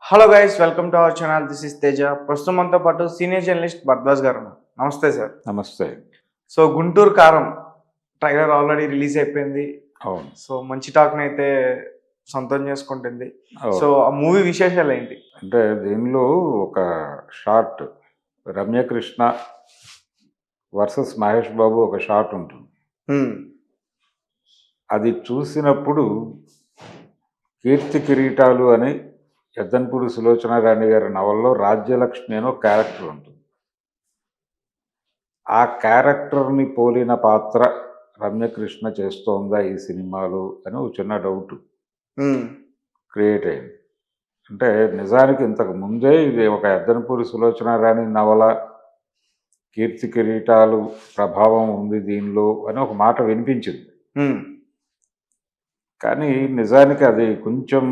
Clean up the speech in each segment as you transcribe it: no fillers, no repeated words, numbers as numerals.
Hello guys, welcome to our channel. This is Teja. ప్రస్తుతం మనతో పాటు సీనియర్ జర్నలిస్ట్ భరద్వాజ్ గారు ఉన్నారు. నమస్తే సార్. నమస్తే. సో గుంటూరు కారం ట్రైలర్ ఆల్రెడీ రిలీజ్ అయిపోయింది. అవును. సో మంచి టాక్ని అయితే సొంతం చేసుకుంటుంది. అవును. సో ఆ మూవీ విశేషాలు ఏంటి? అంటే దీనిలో ఒక షార్ట్ రమ్యకృష్ణ వర్సెస్ మహేష్ బాబు ఒక షార్ట్ ఉంటుంది. అది చూసినప్పుడు కీర్తి కిరీటాలు అని ఎద్దనపూడి సులోచనారాణి గారి నవల్లో రాజ్యలక్ష్మి అని ఒక క్యారెక్టర్ ఉంటుంది. ఆ క్యారెక్టర్ని పోలిన పాత్ర రమ్యకృష్ణ చేస్తోందా ఈ సినిమాలో అని ఒక చిన్న డౌట్ క్రియేట్ అయింది. అంటే నిజానికి ఇంతకు ముందే ఇది ఒక ఎద్దనపూడి సులోచనారాణి నవల, కీర్తి కిరీటాలు ప్రభావం ఉంది దీనిలో అని ఒక మాట వినిపించింది. కానీ నిజానికి అది కొంచెం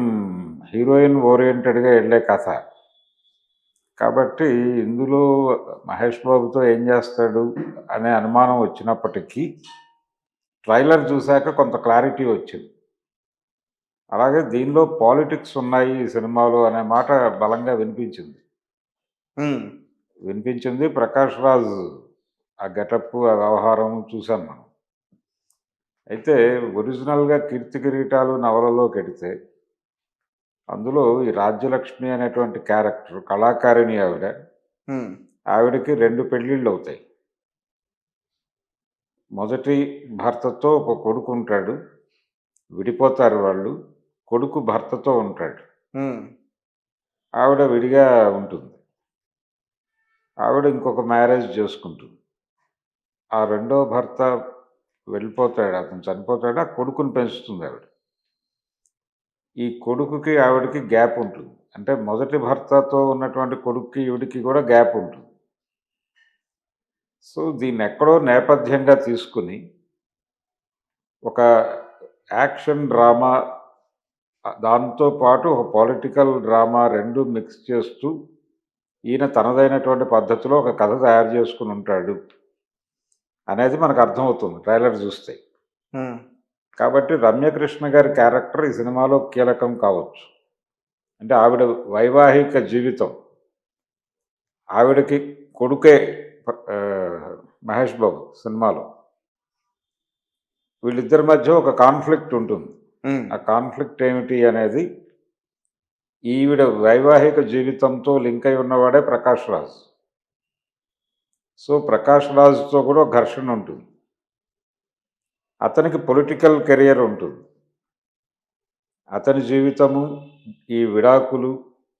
హీరోయిన్ ఓరియంటెడ్గా వెళ్ళే కథ కాబట్టి ఇందులో మహేష్ బాబుతో ఏం చేస్తాడు అనే అనుమానం వచ్చినప్పటికీ ట్రైలర్ చూశాక కొంత క్లారిటీ వచ్చింది. అలాగే దీనిలో పాలిటిక్స్ ఉన్నాయి ఈ సినిమాలో అనే మాట బలంగా వినిపించింది. ప్రకాష్ రాజ్ ఆ గెటప్, ఆ వ్యవహారం చూసాం మనం. అయితే ఒరిజినల్గా కీర్తి కిరీటాలు నవలలోకి వెడితే అందులో ఈ రాజ్యలక్ష్మి అనేటువంటి క్యారెక్టర్ కళాకారిణి ఆవిడకి 2 పెళ్ళిళ్ళు అవుతాయి. మొదటి భర్తతో ఒక కొడుకు ఉంటాడు, విడిపోతారు వాళ్ళు. కొడుకు భర్తతో ఉంటాడు, ఆవిడ విడిగా ఉంటుంది. ఆవిడ ఇంకొక మ్యారేజ్ చేసుకుంటుంది. ఆ రెండో భర్త వెళ్ళిపోతాడు, అతను చనిపోతాడు. ఆ కొడుకుని పెంచుతుంది ఆవిడ. ఈ కొడుకుకి ఆవిడకి గ్యాప్ ఉంటుంది. అంటే మొదటి భర్తతో ఉన్నటువంటి కొడుక్కి ఈవిడికి కూడా గ్యాప్ ఉంటుంది. సో దీన్ని ఎక్కడో నేపథ్యంగా తీసుకుని ఒక యాక్షన్ డ్రామా, దాంతోపాటు ఒక పొలిటికల్ డ్రామా 2 మిక్స్ చేస్తూ ఈయన తనదైనటువంటి పద్ధతిలో ఒక కథ తయారు చేసుకుని ఉంటాడు అనేది మనకు అర్థమవుతుంది ట్రైలర్ చూస్తే. కాబట్టి రమ్యకృష్ణ గారి క్యారెక్టర్ ఈ సినిమాలో కీలకం కావచ్చు. అంటే ఆవిడ వైవాహిక జీవితం, ఆవిడకి కొడుకే మహేష్ బాబు సినిమాలో. వీళ్ళిద్దరి మధ్య ఒక కాన్ఫ్లిక్ట్ ఉంటుంది. ఆ కాన్ఫ్లిక్ట్ ఏమిటి అనేది ఈవిడ వైవాహిక జీవితంతో లింక్ అయి ఉన్నవాడే ప్రకాష్ రాజ్. సో ప్రకాష్ రాజ్తో కూడా ఒక ఘర్షణ ఉంటుంది. అతనికి పొలిటికల్ కెరియర్ ఉంటుంది. అతని జీవితము, ఈ విడాకులు,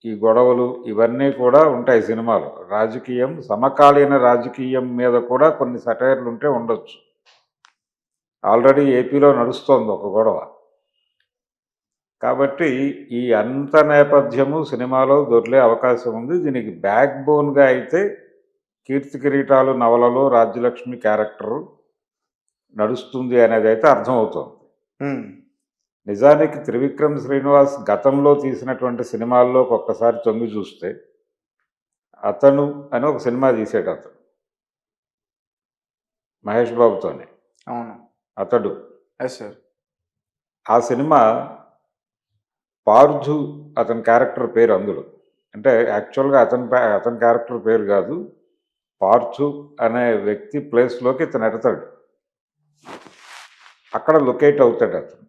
ఈ గొడవలు ఇవన్నీ కూడా ఉంటాయి సినిమాలో. రాజకీయం, సమకాలీన రాజకీయం మీద కూడా కొన్ని సటైర్లు ఉంటే ఉండొచ్చు. ఆల్రెడీ ఏపీలో నడుస్తోంది ఒక గొడవ. కాబట్టి ఈ అంత నేపథ్యము సినిమాలో దొరికే అవకాశం ఉంది. దీనికి బ్యాక్ బోన్గా అయితే కీర్తి కిరీటాలు నవలలో రాజ్యలక్ష్మి క్యారెక్టరు నడుస్తుంది అనేది అయితే అర్థమవుతుంది. నిజానికి త్రివిక్రమ్ శ్రీనివాస్ గతంలో తీసినటువంటి సినిమాల్లో ఒక్కసారి తొంగి చూస్తే అతను అని ఒక సినిమా తీసాడు అతను మహేష్ బాబుతోనే. అవును, అతడు. సార్. ఆ సినిమా పార్థు అతని క్యారెక్టర్ పేరు అందులో. అంటే యాక్చువల్గా అతని క్యారెక్టర్ పేరు కాదు, పార్థు అనే వ్యక్తి ప్లేస్లోకి ఇతను ఎడతాడు. అక్కడ లొకేట్ అవుతాడు అతను.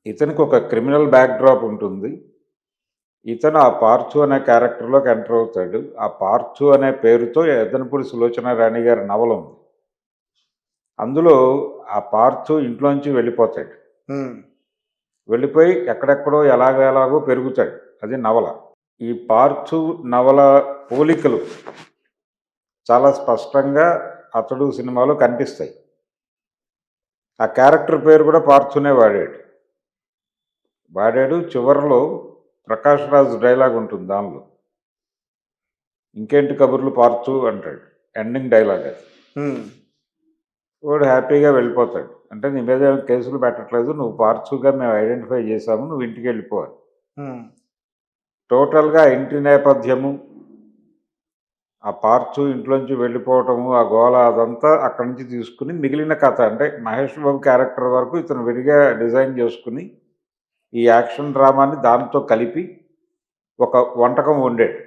ఇతనికి ఒక క్రిమినల్ బ్యాక్డ్రాప్ ఉంటుంది. ఇతను ఆ పార్థు అనే క్యారెక్టర్లోకి ఎంటర్ అవుతాడు. ఆ పార్థు అనే పేరుతో ఎద్దనపూడి సులోచనారాణి గారి నవల ఉంది. అందులో ఆ పార్థు ఇంట్లోంచి వెళ్ళిపోతాడు. వెళ్ళిపోయి ఎక్కడెక్కడో ఎలాగో పెరుగుతాడు. అది నవల. ఈ పార్థు నవల పోలికలు చాలా స్పష్టంగా అతడు సినిమాలో కనిపిస్తాయి. ఆ క్యారెక్టర్ పేరు కూడా పార్థునే వాడాడు. చివరిలో ప్రకాష్ రాజ్ డైలాగ్ ఉంటుంది దానిలో, ఇంకేంటి కబుర్లు పార్థు అంటాడు. ఎండింగ్ డైలాగ్ అది. వాడు హ్యాపీగా వెళ్ళిపోతాడు. అంటే నీ మీద కేసులు పెట్టట్లేదు, నువ్వు పార్థుగా మేము ఐడెంటిఫై చేశాము, నువ్వు ఇంటికి వెళ్ళిపోవాలి. టోటల్గా ఇంటి నేపథ్యము, ఆ పార్థు ఇంట్లోంచి వెళ్ళిపోవటము, ఆ గోళ అదంతా అక్కడి నుంచి తీసుకుని మిగిలిన కథ అంటే మహేష్ బాబు క్యారెక్టర్ వరకు ఇతను విడిగా డిజైన్ చేసుకుని ఈ యాక్షన్ డ్రామాని దాంతో కలిపి ఒక వంటకం వండాడు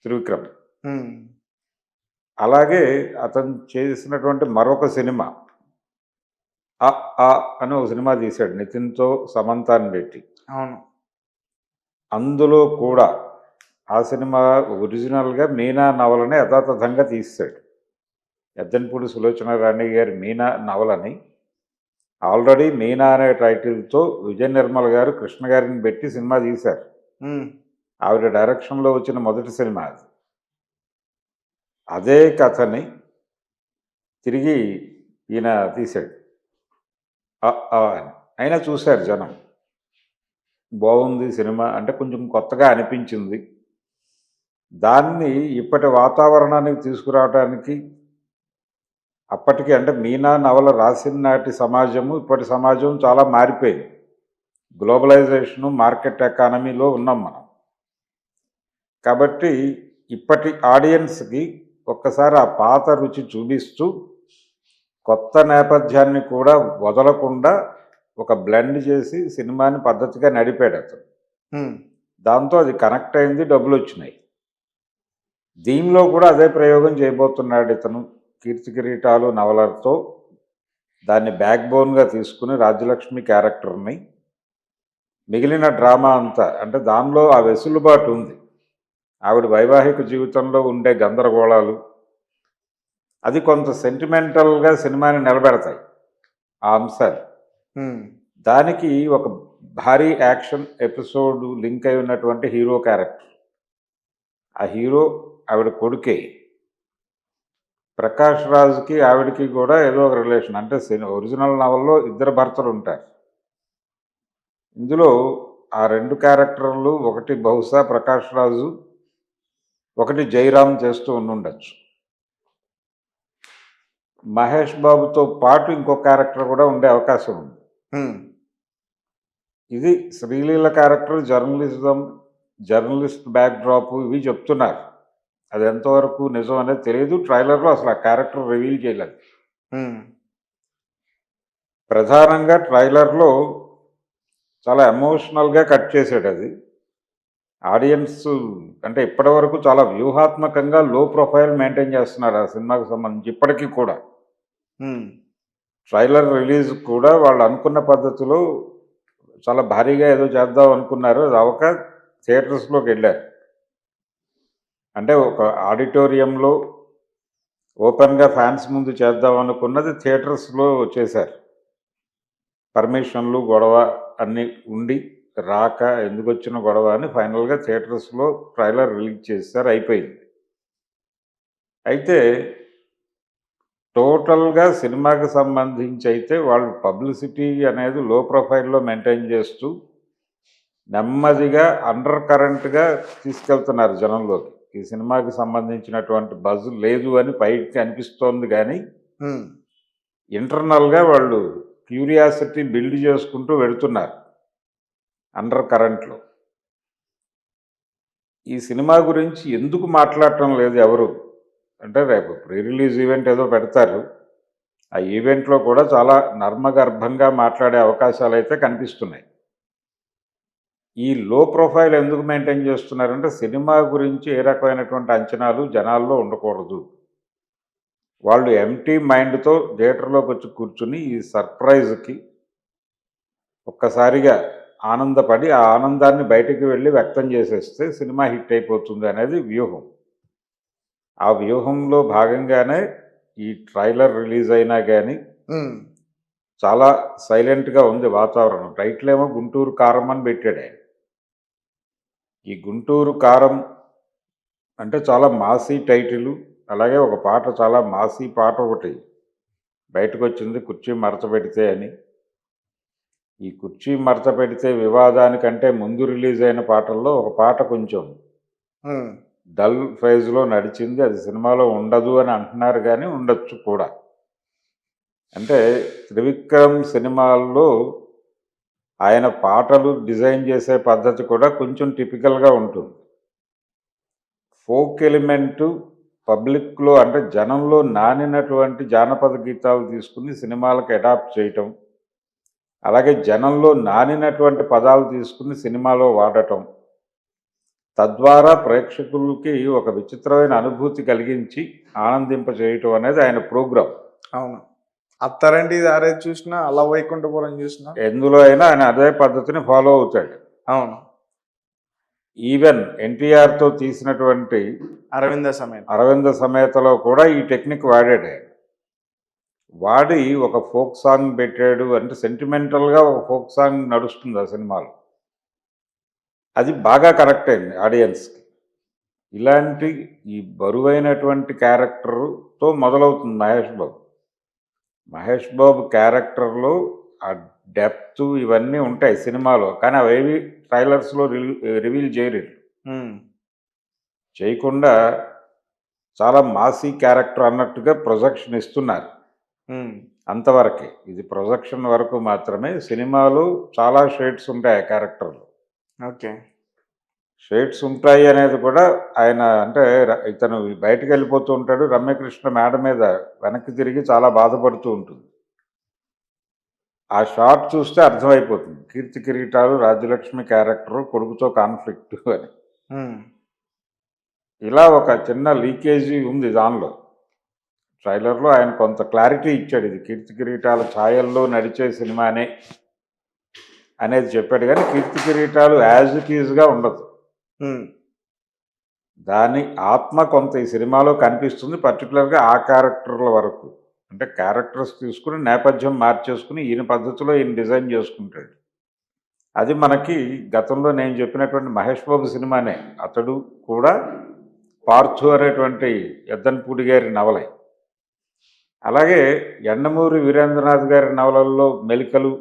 త్రివిక్రమ్. ఉమ్, అలాగే అతను చేసినటువంటి మరొక సినిమా 'అ ఆ' అని ఒక సినిమా తీశాడు నితిన్‌తో సమంతాని పెట్టి. అవును. అందులో కూడా ఆ సినిమా ఒరిజినల్‌గా 'మీనా' నవలని యథాతథంగా తీసేశాడు. ఎద్దనపూడి సులోచనారాణి గారి 'మీనా' నవలని ఆల్రెడీ 'మీనా' అనే టైటిల్‌తో విజయ నిర్మల్ గారు కృష్ణ గారిని పెట్టి సినిమా తీశారు. ఉమ్, ఆవిడ డైరెక్షన్‌లో వచ్చిన మొదటి సినిమా అది. అదే కథని తిరిగి ఈయన తీశాడు. 'అ ఆ' అని. అయినా చూశారు జనం. బావుంది సినిమా అంటే కొంచెం కొత్తగా అనిపించింది. దాన్ని ఇప్పటి వాతావరణానికి తీసుకురావటానికి అప్పటికి అంటే 'మీనా' నవల రాసిన నాటి సమాజము, ఇప్పటి సమాజం చాలా మారిపోయింది. గ్లోబలైజేషను, మార్కెట్ ఎకానమీలో ఉన్నాం మనం. కాబట్టి ఇప్పటి ఆడియన్స్‌కి ఒక్కసారి ఆ పాత రుచి చూపిస్తూ, కొత్త నేపథ్యాన్ని కూడా వదలకుండా ఒక బ్లెండ్ చేసి సినిమాని పద్ధతిగా నడిపాడతను. ఉమ్, దాంతో అది కనెక్ట్ అయింది, డబ్బులొచ్చినాయి. దీనిలో కూడా అదే ప్రయోగం చేయబోతున్నాడు ఇతను. 'కీర్తి కిరీటాలు' నవలతో దాన్ని బ్యాక్ బోన్‌గా తీసుకుని రాజ్యలక్ష్మి క్యారెక్టర్‌ని మిగిలిన డ్రామా అంతా అంటే దానిలో ఆ వెసులుబాటు ఉంది. ఆవిడ వైవాహిక జీవితంలో ఉండే గందరగోళాలు, అది కొంత సెంటిమెంటల్‌గా సినిమాని నిలబెడతాయి ఆ అంశాలు. ఉమ్, దానికి ఒక భారీ యాక్షన్ ఎపిసోడ్ లింక్ అయి ఉన్నటువంటి హీరో క్యారెక్టర్. ఆ హీరో ఆవిడ కొడుకే. ప్రకాష్ రాజ్‌కి ఆవిడకి కూడా ఏదో ఒక రిలేషన్. అంటే ఒరిజినల్ నవల్లో ఇద్దరు భర్తలు ఉంటారు. ఇందులో ఆ 2 క్యారెక్టర్లు ఒకటి బహుశా ప్రకాష్ రాజు, ఒకటి జయరాం చేస్తూ ఉండుండొచ్చు. మహేష్ బాబుతో పాటు ఇంకో క్యారెక్టర్ కూడా ఉండే అవకాశం ఉంది. ఉమ్, ఇది Sreeleela character journalist back drop ఇవి చెప్తున్నారు. అది ఎంతవరకు నిజం అనేది తెలియదు. ట్రైలర్‌లో అసలు ఆ క్యారెక్టర్ రివీల్ చేయలేదు. ఉమ్, ప్రధానంగా ట్రైలర్‌లో చాలా ఎమోషనల్‌గా కట్ చేసాడు అది. ఆడియన్స్ అంటే ఇప్పటివరకు చాలా వ్యూహాత్మకంగా లో ప్రొఫైల్ మెయింటైన్ చేస్తున్నారు ఆ సినిమాకి సంబంధించి ఇప్పటికీ కూడా. ఉమ్, ట్రైలర్ రిలీజ్ కూడా వాళ్ళు అనుకున్న పద్ధతిలో చాలా భారీగా ఏదో చేద్దాం అనుకున్నారు. అది అవ్వక థియేటర్స్‌లోకి వెళ్ళారు. అంటే ఒక ఆడిటోరియంలో ఓపెన్‌గా ఫ్యాన్స్ ముందు చేద్దాం అనుకున్నది థియేటర్స్‌లో చేశారు. పర్మిషన్లు, గొడవ అన్నీ ఉండి రాక ఎందుకొచ్చిన గొడవ అని ఫైనల్‌గా థియేటర్స్‌లో ట్రైలర్ రిలీజ్ చేసేసారు. అయిపోయింది. అయితే టోటల్‌గా సినిమాకి సంబంధించి అయితే వాళ్ళు పబ్లిసిటీ అనేది లో ప్రొఫైల్‌లో మెయింటైన్ చేస్తూ నెమ్మదిగా అండర్ కరెంట్‌గా తీసుకెళ్తున్నారు జనంలోకి. ఈ సినిమాకి సంబంధించినటువంటి బజ్ లేదు అని పైకి అనిపిస్తోంది గానీ, ఉమ్, ఇంటర్నల్‌గా వాళ్ళు క్యూరియాసిటీ బిల్డ్ చేసుకుంటూ వెడుతున్నారు అండర్ కరెంట్‌లో. ఈ సినిమా గురించి ఎందుకు మాట్లాడటం లేదు ఎవరు? అంటే రేపు ప్రీ రిలీజ్ ఈవెంట్ ఏదో పెడతారు. ఆ ఈవెంట్‌లో కూడా చాలా నర్మగర్భంగా మాట్లాడే అవకాశాలైతే కనిపిస్తున్నాయి. ఈ లో ప్రొఫైల్ ఎందుకు మెయింటైన్ చేస్తున్నారంటే సినిమా గురించి ఏ రకమైనటువంటి అంచనాలు జనాల్లో ఉండకూడదు. వాళ్ళు ఎంప్టీ మైండ్‌తో థియేటర్‌లోకి వచ్చి కూర్చుని ఈ సర్ప్రైజ్‌కి ఒక్కసారిగా ఆనందపడి, ఆ ఆనందాన్ని బయటికి వెళ్ళి వ్యక్తం చేసేస్తే సినిమా హిట్ అయిపోతుంది అనేది వ్యూహం. ఆ వ్యూహంలో భాగంగానే ఈ ట్రైలర్ రిలీజ్ అయినా గానీ ఉమ్, చాలా సైలెంట్‌గా ఉంది వాతావరణం. టైటిల్ ఏమో 'గుంటూరు కారం' అని పెట్టాడాయన. ఈ 'గుంటూరు కారం' అంటే చాలా మాసీ టైటిలు. అలాగే ఒక పాట చాలా మాసీ పాట ఒకటి బయటకొచ్చింది 'కుర్చీ మడతపెడితే' అని. ఈ 'కుర్చీ మడతపెడితే' వివాదానికంటే ముందు రిలీజ్ అయిన పాటల్లో ఒక పాట కొంచెం ఉమ్, డల్ ఫేజ్‌లో నడిచింది. అది సినిమాలో ఉండదు అని అంటున్నారు గానీ ఉండొచ్చు కూడా. అంటే త్రివిక్రమ్ సినిమాల్లో ఆయన పాటలు డిజైన్ చేసే పద్ధతి కూడా కొంచెం టిపికల్‌గా ఉంటుంది. ఫోక్ ఎలిమెంటు పబ్లిక్‌లో అంటే జనంలో నానినటువంటి జానపద గీతాలు తీసుకుని సినిమాలకు అడాప్ట్ చేయటం. అలాగే జనంలో నానినటువంటి పదాలు తీసుకుని సినిమాలో వాడటం. తద్వారా ప్రేక్షకులకి ఒక విచిత్రమైన అనుభూతి కలిగించి ఆనందింపజేయటం అనేది ఆయన ప్రోగ్రాం. అవును. అత్తారింటికి దారేది చూసినా, అలా వైకుంఠపురం చూసినా. ఎందులో అయినా ఆయన అదే పద్ధతిని ఫాలో అవుతాడు. అవును. ఈవెన్ ఎన్టీఆర్తో తీసినటువంటి అరవింద సమేత. అరవింద సమేతలో కూడా ఈ టెక్నిక్ వాడాడు ఆయన. వాడి ఒక ఫోక్ సాంగ్ పెట్టాడు అంటే సెంటిమెంటల్గా ఒక ఫోక్ సాంగ్ నడుస్తుంది ఆ సినిమాలో. అది బాగా కరెక్ట్ అయింది ఆడియన్స్కి. ఇలాంటి ఈ బరువైనటువంటి క్యారెక్టర్తో మొదలవుతుంది మహేష్ బాబు. మహేష్ బాబు క్యారెక్టర్లో ఆ డెప్త్ ఇవన్నీ ఉంటాయి సినిమాలో, కానీ అవేవి ట్రైలర్స్లో రివీల్ చేయలేదు. చేయకుండా చాలా మాసీ క్యారెక్టర్ అన్నట్టుగా ప్రొజెక్షన్ ఇస్తున్నారు. అంతవరకే, ఇది ప్రొజెక్షన్ వరకు మాత్రమే. సినిమాలో చాలా షేడ్స్ ఉంటాయి ఆ క్యారెక్టర్లో. ఓకే. షేడ్స్ ఉంటాయి అనేది కూడా ఆయన అంటే ఇతను బయటకు వెళ్ళిపోతూ ఉంటాడు. రమ్యకృష్ణ మేడ మీద వెనక్కి తిరిగి చాలా బాధపడుతూ ఉంటుంది. ఆ షాట్ చూస్తే అర్థమైపోతుంది కీర్తి కిరీటాలు రాజ్యలక్ష్మి క్యారెక్టరు కొడుకుతో కాన్ఫ్లిక్ట్ అని. ఇలా ఒక చిన్న లీకేజీ ఉంది దానిలో. ట్రైలర్లో ఆయన కొంత క్లారిటీ ఇచ్చాడు, ఇది కీర్తి కిరీటాల ఛాయల్లో నడిచే సినిమానే అనేది చెప్పాడు. కానీ కీర్తి కిరీటాలు యాజ్ ఇట్ ఈజ్గా ఉండదు. దాని ఆత్మ కొంత ఈ సినిమాలో కనిపిస్తుంది, పర్టికులర్గా ఆ క్యారెక్టర్ల వరకు. అంటే క్యారెక్టర్స్ తీసుకుని నేపథ్యం మార్చేసుకుని ఈయన పద్ధతిలో ఈయన డిజైన్ చేసుకుంటాడు. అది మనకి గతంలో నేను చెప్పినటువంటి మహేష్ బాబు సినిమానే. అతడు కూడా పార్థు అనేటువంటి ఎద్దనపూడి గారి నవలే. అలాగే యండమూరి వీరేంద్రనాథ్ గారి నవలల్లో మెలికలు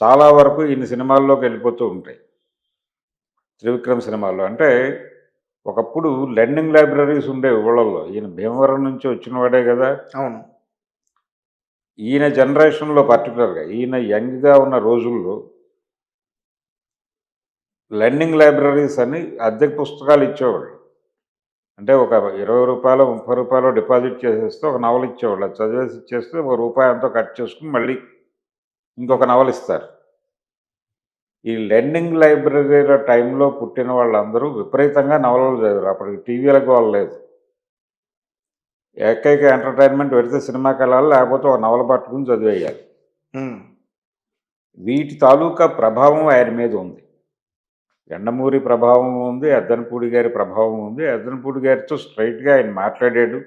చాలా వరకు ఈయన సినిమాల్లోకి వెళ్ళిపోతూ ఉంటాయి. త్రివిక్రమ్ సినిమాల్లో అంటే ఒకప్పుడు లెర్నింగ్ లైబ్రరీస్ ఉండేవి ఊళ్ళల్లో. ఈయన భీమవరం నుంచి వచ్చిన వాడే కదా. అవును. ఈయన జనరేషన్లో పర్టికులర్గా ఈయన యంగ్గా ఉన్న రోజుల్లో లెర్నింగ్ లైబ్రరీస్ అని అద్దెకు పుస్తకాలు ఇచ్చేవాళ్ళు. అంటే ఒక 20 రూపాయలు 30 రూపాయలు డిపాజిట్ చేసేస్తే ఒక నవల ఇచ్చేవాళ్ళు. అది చదివేసి ఇచ్చేస్తే ఒక రూపాయి అంతా కట్ చేసుకుని మళ్ళీ ఇంకొక నవల ఇస్తారు. ఈ లెర్నింగ్ లైబ్రరీల టైంలో పుట్టిన వాళ్ళందరూ విపరీతంగా నవలలు చదివారు. అప్పటికి టీవీలకు వాళ్ళు లేదు. ఏకైక ఎంటర్టైన్మెంట్ పెడితే సినిమాకి వెళ్ళాలి, లేకపోతే ఒక నవల పట్టుకుని చదివేయాలి. వీటి తాలూకా ప్రభావం ఆయన మీద ఉంది. యండమూరి ప్రభావం ఉంది, ఎద్దనపూడి గారి ప్రభావం ఉంది. ఎద్దనపూడి గారితో స్ట్రైట్గా ఆయన మాట్లాడాడు.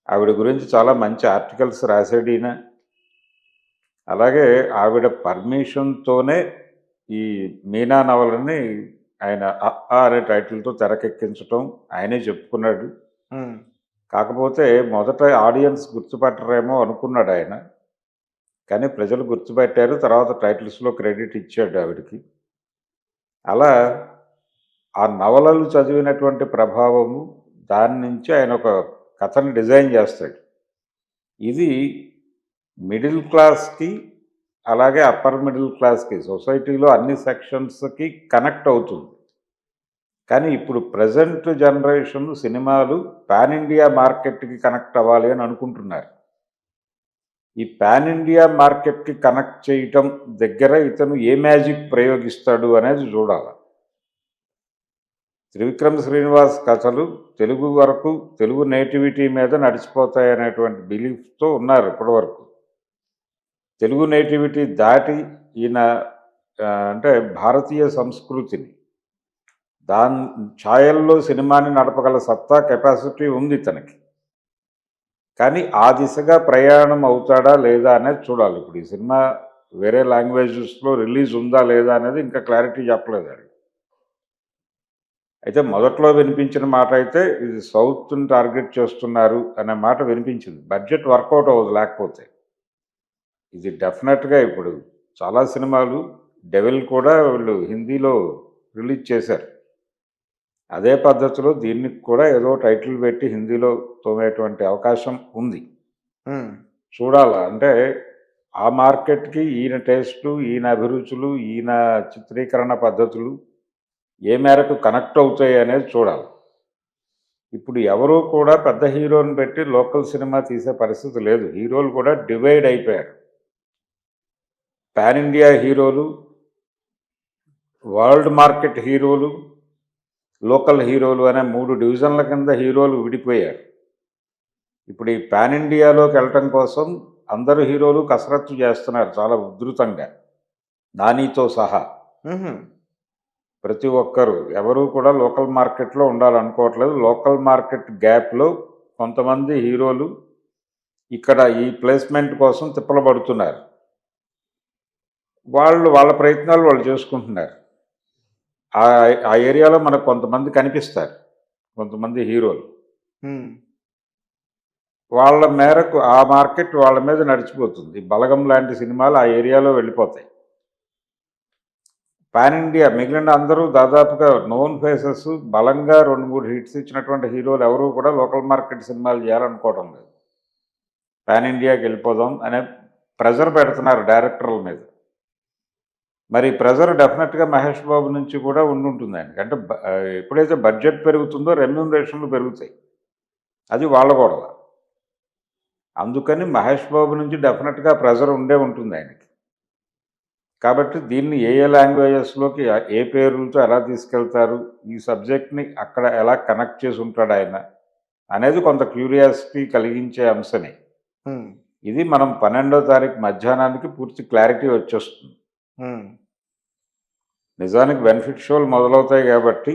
ఆవిడ గురించి చాలా మంచి ఆర్టికల్స్ రాశాడు ఈయన. అలాగే ఆవిడ పర్మిషన్తోనే ఈ మీనా నవలని ఆయన అనే టైటిల్తో తెరకెక్కించటం ఆయనే చెప్పుకున్నాడు. కాకపోతే మొదట ఆడియన్స్ గుర్తుపట్టరేమో అనుకున్నాడు ఆయన, కానీ ప్రజలు గుర్తుపెట్టారు. తర్వాత టైటిల్స్లో క్రెడిట్ ఇచ్చాడు ఆవిడకి. అలా ఆ నవలలు చదివినటువంటి ప్రభావము, దాని నుంచి ఆయన ఒక కథని డిజైన్ చేస్తాడు. ఇది మిడిల్ క్లాస్కి అలాగే అప్పర్ మిడిల్ క్లాస్కి, సొసైటీలో అన్ని సెక్షన్స్కి కనెక్ట్ అవుతుంది. కానీ ఇప్పుడు ప్రజెంట్ జనరేషన్ సినిమాలు పాన్ ఇండియా మార్కెట్కి కనెక్ట్ అవ్వాలి అని అనుకుంటున్నారు. ఈ పాన్ ఇండియా మార్కెట్కి కనెక్ట్ చేయటం దగ్గర ఇతను ఏ మ్యాజిక్ ప్రయోగిస్తాడు అనేది చూడాలి. త్రివిక్రమ్ శ్రీనివాస్ కథలు తెలుగు వరకు, తెలుగు నేటివిటీ మీద నడిచిపోతాయనేటువంటి బిలీఫ్తో ఉన్నారు ఇప్పటి వరకు. తెలుగు నేటివిటీ దాటి ఈయన అంటే భారతీయ సంస్కృతిని దాని ఛాయల్లో సినిమాని నడపగల సత్తా, కెపాసిటీ ఉంది తనకి. కానీ ఆ దిశగా ప్రయాణం అవుతాడా లేదా అనేది చూడాలి. ఇప్పుడు ఈ సినిమా వేరే లాంగ్వేజెస్లో రిలీజ్ ఉందా లేదా అనేది ఇంకా క్లారిటీ చెప్పలేదు ఆయన. అయితే మొదట్లో వినిపించిన మాట అయితే ఇది సౌత్ని టార్గెట్ చేస్తున్నారు అనే మాట వినిపించింది. బడ్జెట్ వర్కౌట్ అవ్వదు లేకపోతే. ఇది డెఫినెట్గా ఇప్పుడు చాలా సినిమాలు, డెవిల్ కూడా వీళ్ళు హిందీలో రిలీజ్ చేశారు. అదే పద్ధతిలో దీనికి కూడా ఏదో టైటిల్ పెట్టి హిందీలో తోమేటువంటి అవకాశం ఉంది. చూడాలా అంటే ఆ మార్కెట్కి ఈయన టేస్టు, ఈయన అభిరుచులు, ఈయన చిత్రీకరణ పద్ధతులు ఏ మేరకు కనెక్ట్ అవుతాయి అనేది చూడాలి. ఇప్పుడు ఎవరూ కూడా పెద్ద హీరోని పెట్టి లోకల్ సినిమా తీసే పరిస్థితి లేదు. హీరోలు కూడా డివైడ్ అయిపోయారు. పాన్ ఇండియా హీరోలు వరల్డ్ మార్కెట్ హీరోలు, లోకల్ హీరోలు అనే 3 డివిజన్ల కింద హీరోలు విడిపోయారు. ఇప్పుడు ఈ పాన్ ఇండియాలోకి వెళ్ళటం కోసం అందరు హీరోలు కసరత్తు చేస్తున్నారు చాలా ఉధృతంగా, నానితో సహా. మ్హూ. ప్రతి ఒక్కరు ఎవరు కూడా లోకల్ మార్కెట్లో ఉండాలనుకోవట్లేదు. లోకల్ మార్కెట్ గ్యాప్లో కొంతమంది హీరోలు ఇక్కడ ఈ ప్లేస్మెంట్ కోసం తిప్పలు పడుతున్నారు. వాళ్ళ ప్రయత్నాలు వాళ్ళు చేసుకుంటున్నారు. ఆ ఆ ఏరియాలో మనకు కొంతమంది కనిపిస్తారు, కొంతమంది హీరోలు. మ్. వాళ్ళ మేరకు ఆ మార్కెట్ వాళ్ళ మీద నడిచిపోతుంది. బలగం లాంటి సినిమాలు ఆ ఏరియాలో వెళ్ళిపోతాయి. పాన్ ఇండియా మిగిలిన అందరూ దాదాపుగా నోన్ ఫేసెస్, బలంగా 2-3 హిట్స్ ఇచ్చినటువంటి హీరోలు ఎవరు కూడా లోకల్ మార్కెట్ సినిమాలు చేయాలనుకోవడం లేదు. పాన్ ఇండియాకి వెళ్ళిపోదాం అనే ప్రెజర్ పెడుతున్నారు డైరెక్టర్ల మీద. మరి ప్రెజర్ డెఫినెట్గా మహేష్ బాబు నుంచి కూడా ఉండుంటుంది ఆయనకి. అంటే ఎప్పుడైతే బడ్జెట్ పెరుగుతుందో రెమ్యూనరేషన్లు పెరుగుతాయి, అది వాళ్ళ గొడవ. అందుకని మహేష్ బాబు నుంచి డెఫినెట్గా ప్రెజర్ ఉండే ఉంటుంది ఆయనకి. కాబట్టి దీన్ని ఏ లాంగ్వేజెస్లోకి ఏ పేర్లతో ఎలా తీసుకెళ్తారు, ఈ సబ్జెక్ట్ని అక్కడ ఎలా కనెక్ట్ చేసి ఉంటాడు ఆయన అనేది కొంత క్యూరియాసిటీ కలిగించే అంశమే. మ్. ఇది మనం 12వ తారీఖు మధ్యాహ్నానికి పూర్తి క్లారిటీ వచ్చేస్తుంది. మ్. నిజానికి బెనిఫిట్ షోలు మొదలవుతాయి కాబట్టి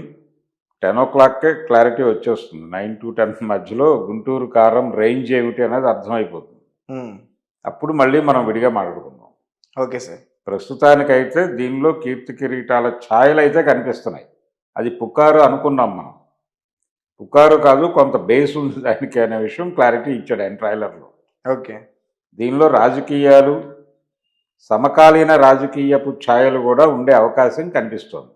10 o'clockకే క్లారిటీ వచ్చేస్తుంది. 9 to 10 మధ్యలో గుంటూరు కారం రేంజ్ ఏమిటి అనేది అర్థమైపోతుంది. మ్. అప్పుడు మళ్ళీ మనం విడిగా మాట్లాడుకుందాం. Okay sir. ప్రస్తుతానికైతే దీనిలో కీర్తి కిరీటాల ఛాయలు అయితే కనిపిస్తున్నాయి. అది పుకారు అనుకున్నాం మనం. పుకారు కాదు, కొంత బేస్ ఉంది దానికి అనే విషయం క్లారిటీ ఇచ్చాడు ఆయన ట్రైలర్లో. ఓకే. దీనిలో రాజకీయాలు, సమకాలీన రాజకీయపు ఛాయలు కూడా ఉండే అవకాశం కనిపిస్తోంది.